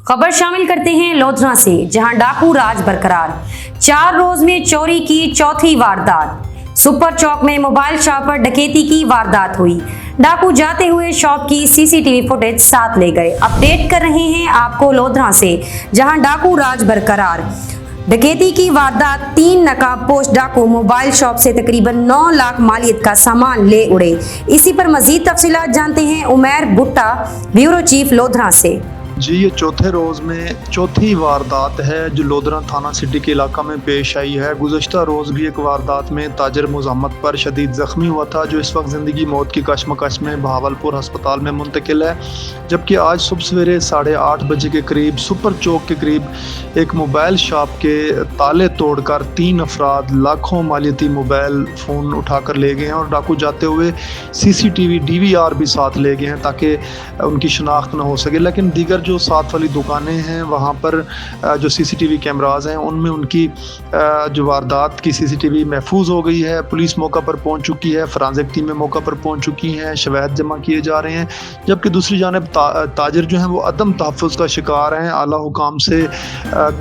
खबर शामिल करते हैं लोधरा से, जहां डाकू राज बरकरार। 4 रोज में चोरी की चौथी वारदात। सुपर चौक में मोबाइल शॉप पर डकैती की वारदात हुई। डाकू जाते हुए शॉप की सीसीटीवी फुटेज साथ ले गए। अपडेट कर रहे हैं आपको लोधरा से, जहां डाकू राज बरकरार। डकैती की वारदात। 3 नकाबपोश डाकू मोबाइल शॉप से तकरीबन 9 लाख मालियत का सामान ले उड़े। इसी पर मजीद तफसीलात जानते हैं उमैर भुट्टा, ब्यूरो चीफ लोधरा से। जी, ये चौथे रोज़ में चौथी वारदात है जो लोधरा थाना सिटी के इलाका में पेश आई है। गुज़श्ता रोज़ भी एक वारदात में ताजर मुज़म्मत पर शदीद ज़ख्मी हुआ था, जो इस वक्त ज़िंदगी मौत की कशमकश में बहावलपुर हस्पताल में मुंतकिल है। जबकि आज सुबह सवेरे 8:30 बजे के करीब सुपर चौक के करीब एक मोबाइल शॉप के ताले तोड़कर 3 अफराद लाखों मालियती मोबाइल फ़ोन उठाकर ले गए हैं और डाकू जाते हुए CCTV DVR भी साथ ले गए हैं ताकि उनकी शनाख्त न हो सके। लेकिन दीगर जो साथ वाली दुकानें हैं वहाँ पर जो CCTV कैमराज़ हैं उनमें उनकी जो वारदात की CCTV महफूज हो गई है। पुलिस मौका पर पहुँच चुकी है, फॉरेंसिक टीमें मौका पर पहुँच चुकी हैं, शवाहिद जमा किए जा रहे हैं। जबकि दूसरी जानिब ताजिर जो हैं वो अदम तहफ़्फ़ुज़ का शिकार हैं। आला हुकाम से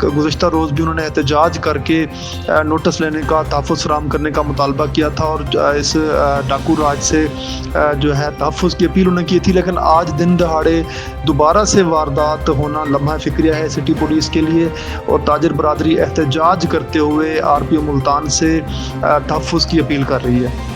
गुज़श्ता रोज़ भी उन्होंने एहतजाज करके नोटिस लेने का, तहफ़्फ़ुज़ फराहम करने का मुतालबा किया था और इस डाकू राज से जो है तहफ़्फ़ुज़ की अपील उन्होंने की थी। लेकिन आज दिन दहाड़े दोबारा से वारदात होना लम्हा फ़िक्रिया है सिटी पुलिस के लिए और ताजिर बरादरी एहतजाज करते हुए RPO मुल्तान से तहफ़्फ़ुज़ की अपील कर रही है।